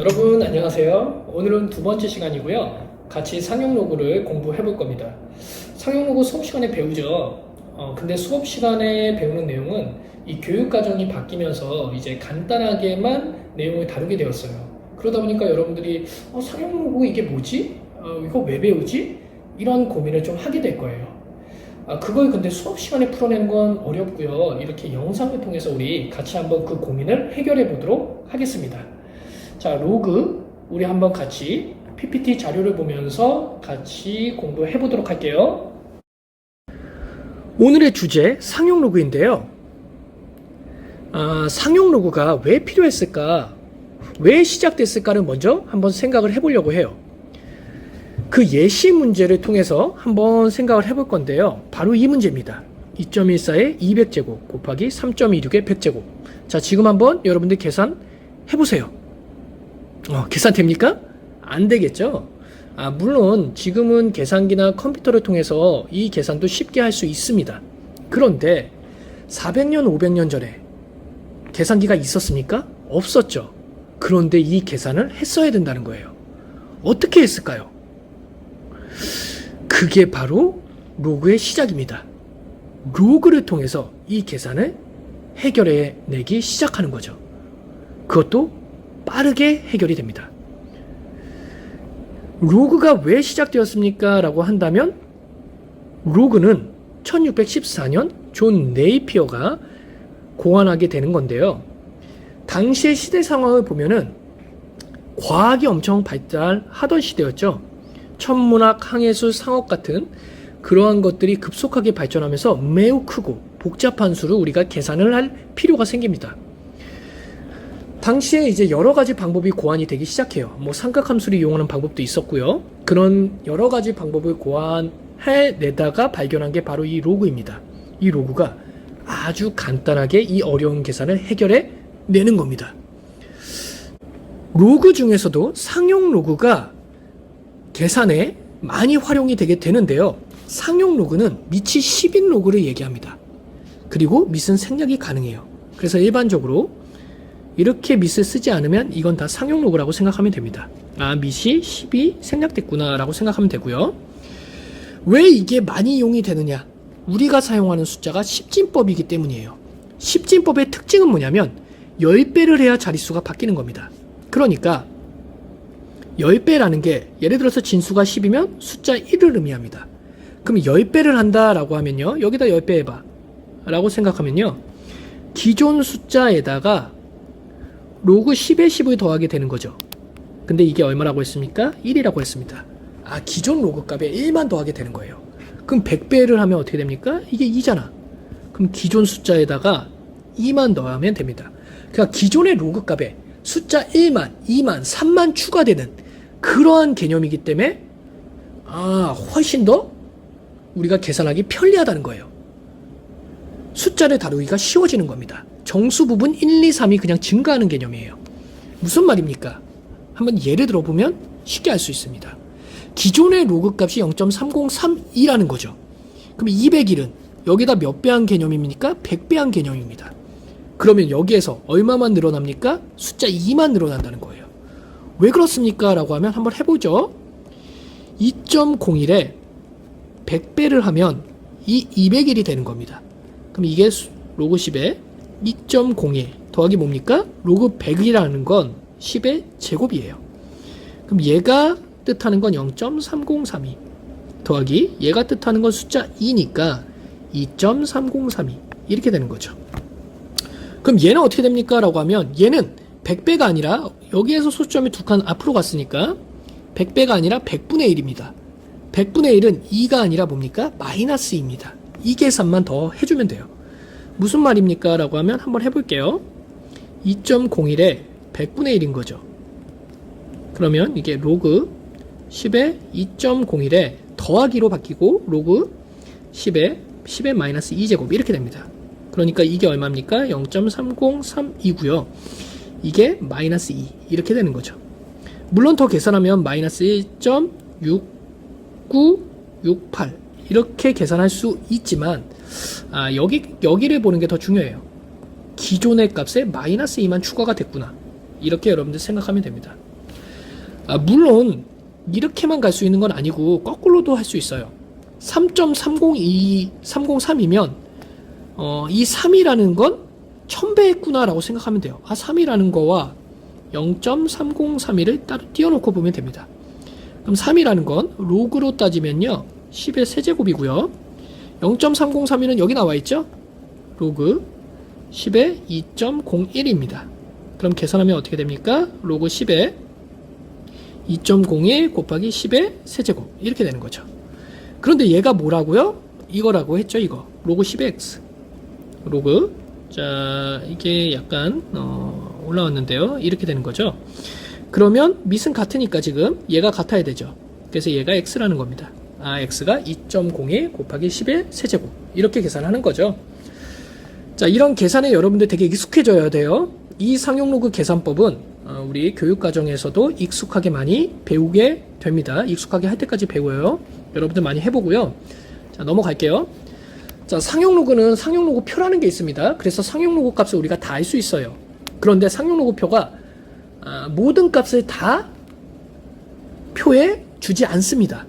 여러분 안녕하세요. 오늘은 두 번째 시간이고요. 같이 상용 로그를 공부해 볼 겁니다. 상용 로그 수업 시간에 배우죠. 근데 수업 시간에 배우는 내용은 이 교육 과정이 바뀌면서 이제 간단하게만 내용을 다루게 되었어요. 그러다 보니까 여러분들이 상용 로그 이게 뭐지? 이거 왜 배우지? 이런 고민을 좀 하게 될 거예요. 그걸 근데 수업 시간에 풀어내는 건 어렵고요. 이렇게 영상을 통해서 우리 같이 한번 그 고민을 해결해 보도록 하겠습니다. 자, 로그 우리 한번 같이 PPT 자료를 보면서 같이 공부해 보도록 할게요. 오늘의 주제 상용 로그인데요. 상용 로그가 왜 필요했을까? 왜 시작됐을까를 먼저 한번 생각을 해보려고 해요. 그 예시 문제를 통해서 한번 생각을 해볼 건데요. 바로 이 문제입니다. 2.14의 200제곱 곱하기 3.26의 100제곱. 자, 지금 한번 여러분들 계산 해보세요. 계산 됩니까? 안 되겠죠? 물론 지금은 계산기나 컴퓨터를 통해서 이 계산도 쉽게 할 수 있습니다. 그런데 400년, 500년 전에 계산기가 있었습니까? 없었죠. 그런데 이 계산을 했어야 된다는 거예요. 어떻게 했을까요? 그게 바로 로그의 시작입니다. 로그를 통해서 이 계산을 해결해내기 시작하는 거죠. 그것도 빠르게 해결이 됩니다. 로그가 왜 시작되었습니까? 라고 한다면 로그는 1614년 존 네이피어가 고안하게 되는 건데요. 당시의 시대 상황을 보면은 과학이 엄청 발달하던 시대였죠. 천문학, 항해술, 상업 같은 그러한 것들이 급속하게 발전하면서 매우 크고 복잡한 수를 우리가 계산을 할 필요가 생깁니다. 당시에 이제 여러 가지 방법이 고안이 되기 시작해요. 삼각함수를 이용하는 방법도 있었고요. 그런 여러 가지 방법을 고안해내다가 발견한 게 바로 이 로그입니다. 이 로그가 아주 간단하게 이 어려운 계산을 해결해 내는 겁니다. 로그 중에서도 상용 로그가 계산에 많이 활용이 되게 되는데요. 상용 로그는 밑이 10인 로그를 얘기합니다. 그리고 밑은 생략이 가능해요. 그래서 일반적으로 이렇게 밑을 쓰지 않으면 이건 다 상용 로그라고 생각하면 됩니다. 밑이 10이 생략됐구나 라고 생각하면 되고요. 왜 이게 많이 이용이 되느냐? 우리가 사용하는 숫자가 10진법이기 때문이에요. 10진법의 특징은 뭐냐면 10배를 해야 자릿수가 바뀌는 겁니다. 그러니까 10배라는 게 예를 들어서 진수가 10이면 숫자 1을 의미합니다. 그럼 10배를 한다라고 하면요. 여기다 10배 해봐 라고 생각하면요. 기존 숫자에다가 로그 10에 10을 더하게 되는 거죠. 근데 이게 얼마라고 했습니까? 1이라고 했습니다. 기존 로그 값에 1만 더하게 되는 거예요. 그럼 100배를 하면 어떻게 됩니까? 이게 2잖아. 그럼 기존 숫자에다가 2만 더하면 됩니다. 그러니까 기존의 로그 값에 숫자 1만, 2만, 3만 추가되는 그러한 개념이기 때문에 훨씬 더 우리가 계산하기 편리하다는 거예요. 숫자를 다루기가 쉬워지는 겁니다. 정수 부분 1, 2, 3이 그냥 증가하는 개념이에요. 무슨 말입니까? 한번 예를 들어보면 쉽게 알 수 있습니다. 기존의 로그 값이 0.3032라는 거죠. 그럼 201은 여기다 몇 배 한 개념입니까? 100배 한 개념입니다. 그러면 여기에서 얼마만 늘어납니까? 숫자 2만 늘어난다는 거예요. 왜 그렇습니까? 라고 하면 한번 해보죠. 2.01에 100배를 하면 이 201이 되는 겁니다. 그럼 이게 로그 10에 2.01 더하기 뭡니까? 로그 100이라는 건 10의 제곱이에요. 그럼 얘가 뜻하는 건 0.3032 더하기 얘가 뜻하는 건 숫자 2니까 2.3032 이렇게 되는 거죠. 그럼 얘는 어떻게 됩니까? 라고 하면 얘는 100배가 아니라 여기에서 소수점이 두 칸 앞으로 갔으니까 100배가 아니라 100분의 1입니다. 100분의 1은 2가 아니라 뭡니까? 마이너스 2입니다. 이 계산만 더 해주면 돼요. 무슨 말입니까? 라고 하면 한번 해볼게요. 2.01에 100분의 1인 거죠. 그러면 이게 로그 10에 2.01에 더하기로 바뀌고 로그 10에 마이너스 2제곱 이렇게 됩니다. 그러니까 이게 얼마입니까? 0.303이고요. 이게 마이너스 2 이렇게 되는 거죠. 물론 더 계산하면 마이너스 1.6968 이렇게 계산할 수 있지만 여기를 보는 게 더 중요해요. 기존의 값에 마이너스 2만 추가가 됐구나. 이렇게 여러분들 생각하면 됩니다. 물론 이렇게만 갈 수 있는 건 아니고 거꾸로도 할 수 있어요. 3.302, 303이면 이 3이라는 건 1000배 했구나 라고 생각하면 돼요. 3이라는 거와 0.3031을 따로 띄워놓고 보면 됩니다. 그럼 3이라는 건 로그로 따지면요 10의 세제곱이고요. 0.303은 여기 나와 있죠. 로그 10의 2.01입니다. 그럼 계산하면 어떻게 됩니까? 로그 10의 2.01 곱하기 10의 세제곱 이렇게 되는 거죠. 그런데 얘가 뭐라고요? 이거라고 했죠. 이거 로그 10의 x 로그 자 이게 약간 올라왔는데요. 이렇게 되는 거죠. 그러면 밑은 같으니까 지금 얘가 같아야 되죠. 그래서 얘가 x라는 겁니다. x가 2.01 곱하기 10의 세제곱 이렇게 계산하는 거죠. 자, 이런 계산에 여러분들 되게 익숙해져야 돼요. 이 상용 로그 계산법은 우리 교육과정에서도 익숙하게 많이 배우게 됩니다. 익숙하게 할 때까지 배워요. 여러분들 많이 해보고요. 자, 넘어갈게요. 자, 상용 로그는 상용 로그 표라는 게 있습니다. 그래서 상용 로그 값을 우리가 다 알 수 있어요. 그런데 상용 로그 표가 모든 값을 다 표에 주지 않습니다.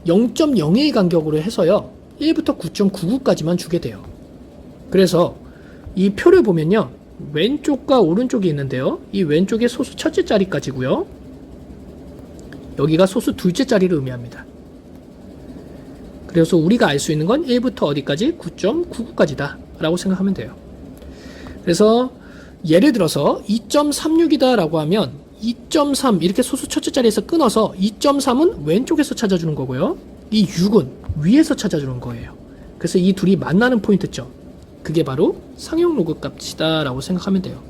0.01 간격으로 해서요 1부터 9.99까지만 주게 돼요. 그래서 이 표를 보면요 왼쪽과 오른쪽이 있는데요 이 왼쪽에 소수 첫째 자리까지고요 여기가 소수 둘째 자리를 의미합니다. 그래서 우리가 알 수 있는 건 1부터 어디까지? 9.99까지다 라고 생각하면 돼요. 그래서 예를 들어서 2.36이다 라고 하면 2.3 이렇게 소수 첫째 자리에서 끊어서 2.3은 왼쪽에서 찾아주는 거고요 이 6은 위에서 찾아주는 거예요. 그래서 이 둘이 만나는 포인트점 그게 바로 상용 로그 값이다 라고 생각하면 돼요.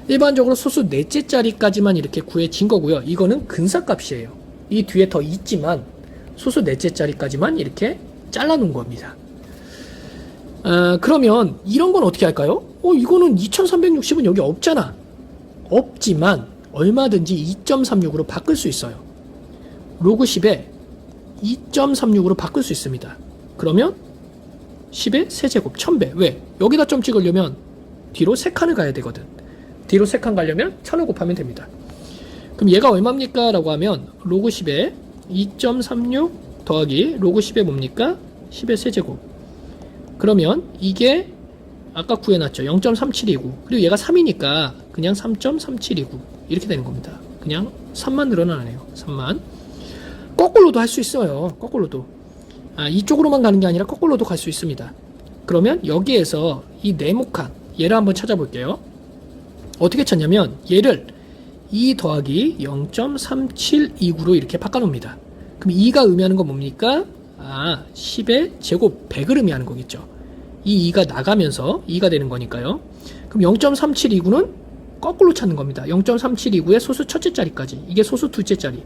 일반적으로 소수 넷째 자리까지만 이렇게 구해진 거고요 이거는 근사값이에요. 이 뒤에 더 있지만 소수 넷째 자리까지만 이렇게 잘라 놓은 겁니다. 그러면 이런 건 어떻게 할까요? 이거는 2360은 여기 없잖아. 없지만 얼마든지 2.36으로 바꿀 수 있어요. 로그 10에 2.36으로 바꿀 수 있습니다. 그러면 10의 세제곱 1000배. 왜? 여기다 점 찍으려면 뒤로 3칸을 가야 되거든. 뒤로 3칸 가려면 1000을 곱하면 됩니다. 그럼 얘가 얼마입니까? 라고 하면 로그 10에 2.36 더하기 로그 10에 뭡니까? 10의 세제곱. 그러면 이게 아까 구해놨죠. 0.3729. 그리고 얘가 3이니까 그냥 3.3729. 이렇게 되는 겁니다. 그냥 3만 늘어나네요. 3만. 거꾸로도 할 수 있어요. 거꾸로도. 이쪽으로만 가는 게 아니라 거꾸로도 갈 수 있습니다. 그러면 여기에서 이 네모칸 얘를 한번 찾아볼게요. 어떻게 찾냐면 얘를 2 더하기 0.3729로 이렇게 바꿔놓습니다. 그럼 2가 의미하는 건 뭡니까? 10의 제곱 100을 의미하는 거겠죠. 이 2가 나가면서 2가 되는 거니까요. 그럼 0.3729는 거꾸로 찾는 겁니다. 0.3729의 소수 첫째 자리까지. 이게 소수 둘째 자리.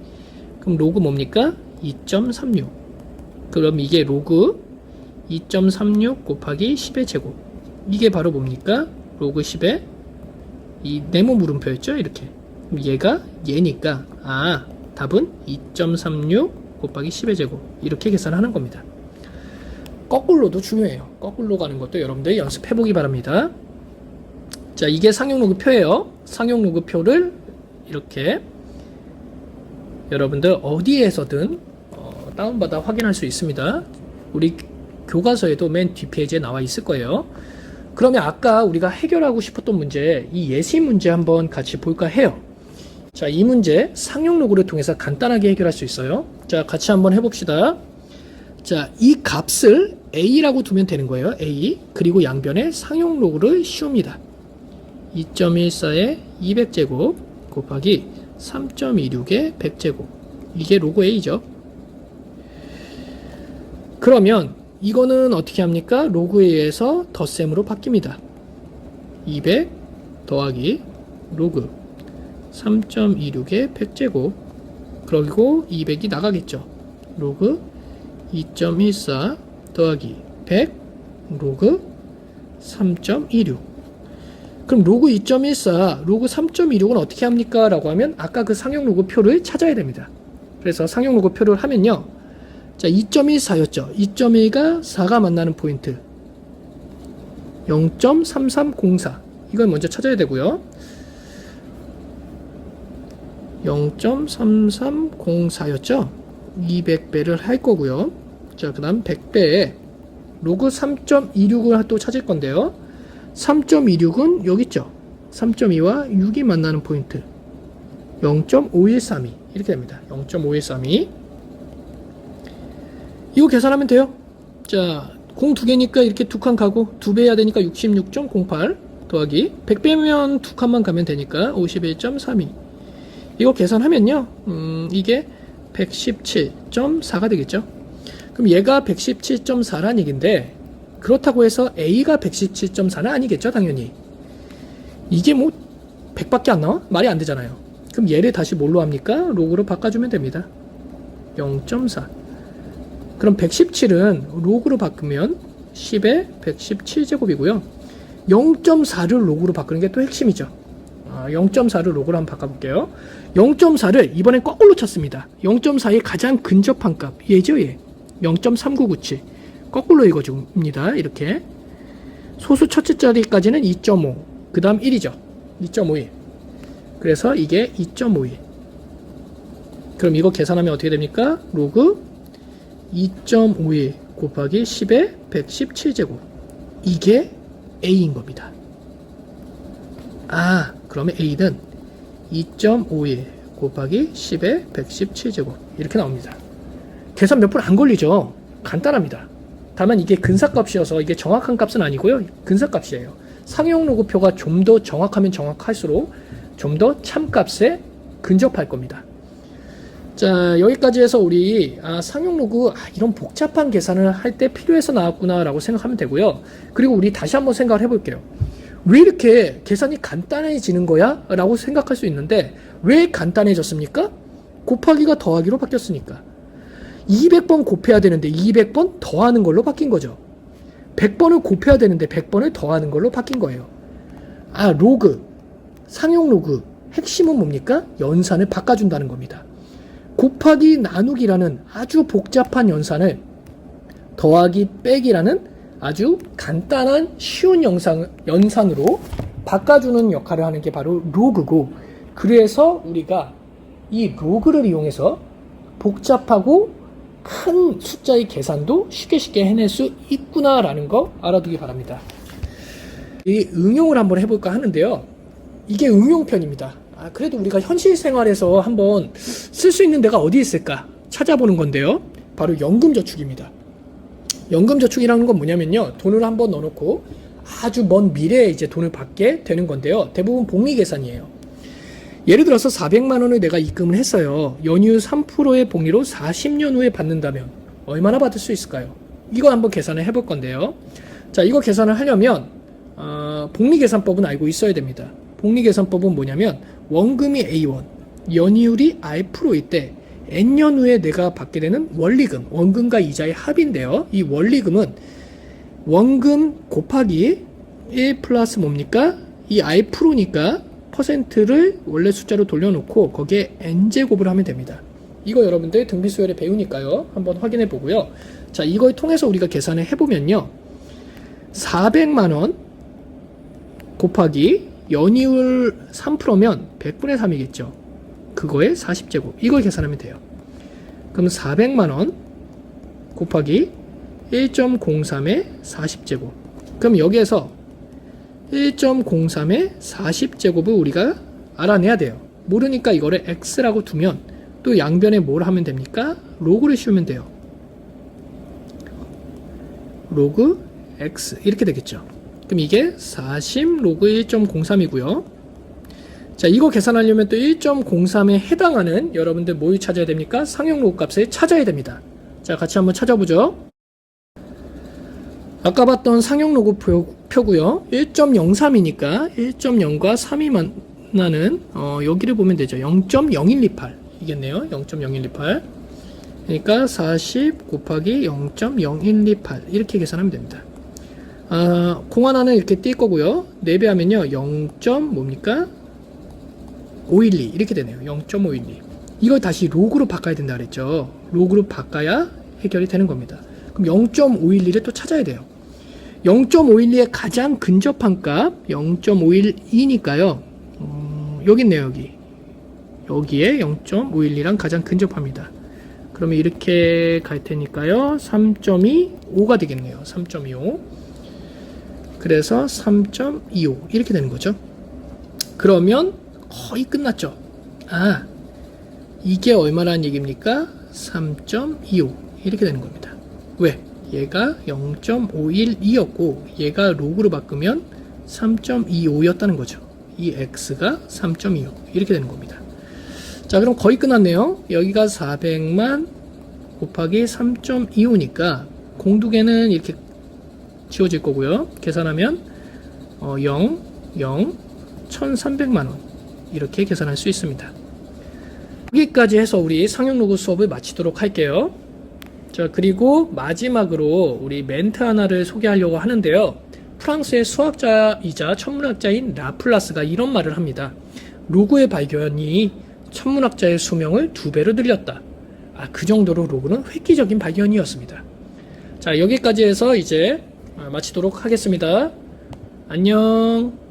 그럼 로그 뭡니까? 2.36. 그럼 이게 로그 2.36 곱하기 10의 제곱. 이게 바로 뭡니까? 로그 10의 이 네모 물음표였죠? 이렇게. 그럼 얘가 얘니까 답은 2.36 곱하기 10의 제곱. 이렇게 계산하는 겁니다. 거꾸로도 중요해요. 거꾸로 가는 것도 여러분들 연습해보기 바랍니다. 자, 이게 상용 로그 표예요. 상용 로그 표를 이렇게 여러분들 어디에서든 다운받아 확인할 수 있습니다. 우리 교과서에도 맨 뒷페이지에 나와 있을 거예요. 그러면 아까 우리가 해결하고 싶었던 문제, 이 예시 문제 한번 같이 볼까 해요. 자, 이 문제 상용 로그를 통해서 간단하게 해결할 수 있어요. 자, 같이 한번 해봅시다. 자, 이 값을 A라고 두면 되는 거예요. A. 그리고 양변에 상용 로그를 씌웁니다. 2.14의 200제곱 곱하기 3.26의 100제곱. 이게 로그 A죠. 그러면 이거는 어떻게 합니까? 로그 A에서 덧셈으로 바뀝니다. 200 더하기 로그 3.26의 100제곱. 그리고 200이 나가겠죠. 로그 2.14 더하기 100 로그 3.26. 그럼 로그 2.14 로그 3.26은 어떻게 합니까? 라고 하면 아까 그 상용 로그 표를 찾아야 됩니다. 그래서 상용 로그 표를 하면요, 자, 2.14였죠. 2.1가 4가 만나는 포인트 0.3304. 이걸 먼저 찾아야 되고요. 0.3304였죠? 200배를 할 거고요. 자, 그 다음 100배에 로그 3.26을 또 찾을 건데요. 3.26은 여기 있죠? 3.2와 6이 만나는 포인트 0.5132 이렇게 됩니다. 0.5132 이거 계산하면 돼요. 자, 공 두 개니까 이렇게 두 칸 가고 두 배 해야 되니까 66.08 더하기 100배면 두 칸만 가면 되니까 51.32 이거 계산하면요 이게 117.4가 되겠죠. 그럼 얘가 117.4란 얘긴데 그렇다고 해서 A가 117.4는 아니겠죠. 당연히 이게 뭐 100밖에 안 나와? 말이 안 되잖아요. 그럼 얘를 다시 뭘로 합니까? 로그로 바꿔주면 됩니다. 0.4 그럼 117은 로그로 바꾸면 10의 117제곱이고요 0.4를 로그로 바꾸는 게 또 핵심이죠. 0.4를 로그로 한번 바꿔볼게요. 0.4를 이번엔 거꾸로 쳤습니다. 0.4의 가장 근접한 값 얘죠. 얘 0.3997 거꾸로 읽어줍니다. 이렇게 소수 첫째 자리까지는 2.5 그 다음 1이죠. 2.51 그래서 이게 2.51 그럼 이거 계산하면 어떻게 됩니까? 로그 2.51 곱하기 10의 117제곱 이게 A인 겁니다. 그러면 A는 2.51 곱하기 10의 117제곱 이렇게 나옵니다. 계산 몇 분 안 걸리죠? 간단합니다. 다만 이게 근사값이어서 이게 정확한 값은 아니고요. 근사값이에요. 상용 로그표가 좀 더 정확하면 정확할수록 좀 더 참값에 근접할 겁니다. 자, 여기까지 해서 우리 상용 로그 이런 복잡한 계산을 할 때 필요해서 나왔구나 라고 생각하면 되고요. 그리고 우리 다시 한번 생각을 해볼게요. 왜 이렇게 계산이 간단해지는 거야? 라고 생각할 수 있는데 왜 간단해졌습니까? 곱하기가 더하기로 바뀌었으니까. 200번 곱해야 되는데 200번 더하는 걸로 바뀐 거죠. 100번을 곱해야 되는데 100번을 더하는 걸로 바뀐 거예요. 로그, 상용 로그 핵심은 뭡니까? 연산을 바꿔준다는 겁니다. 곱하기 나누기라는 아주 복잡한 연산을 더하기 빼기라는 아주 간단한 쉬운 연산으로 바꿔주는 역할을 하는 게 바로 로그고, 그래서 우리가 이 로그를 이용해서 복잡하고 큰 숫자의 계산도 쉽게 해낼 수 있구나라는 거 알아두기 바랍니다. 이 응용을 한번 해볼까 하는데요. 이게 응용편입니다. 그래도 우리가 현실 생활에서 한번 쓸 수 있는 데가 어디 있을까 찾아보는 건데요. 바로 연금저축입니다. 연금저축이라는 건 뭐냐면요. 돈을 한번 넣어놓고 아주 먼 미래에 이제 돈을 받게 되는 건데요. 대부분 복리계산이에요. 예를 들어서 400만 원을 내가 입금을 했어요. 연이후 3%의 복리로 40년 후에 받는다면 얼마나 받을 수 있을까요? 이거 한번 계산을 해볼 건데요. 자, 이거 계산을 하려면 복리계산법은 알고 있어야 됩니다. 복리계산법은 뭐냐면 원금이 A1, 연이율이 R%일 때 N년 후에 내가 받게 되는 원리금, 원금과 이자의 합인데요. 이 원리금은 원금 곱하기 1 플러스 뭡니까? 이 R%니까 퍼센트를 원래 숫자로 돌려놓고 거기에 N제곱을 하면 됩니다. 이거 여러분들 등비수열에 배우니까요. 한번 확인해 보고요. 자, 이걸 통해서 우리가 계산을 해보면요. 400만원 곱하기 연이율 3%면 100분의 3이겠죠. 그거에 40제곱. 이걸 계산하면 돼요. 그럼 400만원 곱하기 1.03의 40제곱. 그럼 여기에서 1.03의 40제곱을 우리가 알아내야 돼요. 모르니까 이거를 x라고 두면 또 양변에 뭘 하면 됩니까? 로그를 씌우면 돼요. 로그 x 이렇게 되겠죠. 그럼 이게 40 로그 1.03이고요. 자, 이거 계산하려면 또 1.03에 해당하는 여러분들 뭘 찾아야 됩니까? 상용 로그 값을 찾아야 됩니다. 자, 같이 한번 찾아보죠. 아까 봤던 상용 로그 표고요. 1.03이니까 1.0과 3이 만나는 여기를 보면 되죠. 0.0128 이겠네요. 0.0128. 그러니까 40 곱하기 0.0128 이렇게 계산하면 됩니다. 공 하나는 이렇게 뛸 거고요. 4배 하면요 0. 뭡니까? 512 이렇게 되네요. 0.512. 이걸 다시 로그로 바꿔야 된다 그랬죠. 로그로 바꿔야 해결이 되는 겁니다. 그럼 0.512를 또 찾아야 돼요. 0.512의 가장 근접한 값 0.512니까요. 여기 있네요. 여기 여기에 0.512랑 가장 근접합니다. 그러면 이렇게 갈 테니까요. 3.25가 되겠네요. 3.25. 그래서 3.25 이렇게 되는 거죠. 그러면 거의 끝났죠. 아, 이게 얼마라는 얘기입니까? 3.25 이렇게 되는 겁니다. 왜? 얘가 0.512였고 얘가 로그로 바꾸면 3.25였다는 거죠. 이 x가 3.25 이렇게 되는 겁니다. 자, 그럼 거의 끝났네요. 여기가 400만 곱하기 3.25니까 공두개는 이렇게 지워질 거고요. 계산하면 0, 0, 1300만원 이렇게 계산할 수 있습니다. 여기까지 해서 우리 상용로그 수업을 마치도록 할게요. 자, 그리고 마지막으로 우리 멘트 하나를 소개하려고 하는데요. 프랑스의 수학자이자 천문학자인 라플라스가 이런 말을 합니다. 로그의 발견이 천문학자의 수명을 2배로 늘렸다. 그 정도로 로그는 획기적인 발견이었습니다. 자, 여기까지 해서 이제 마치도록 하겠습니다. 안녕.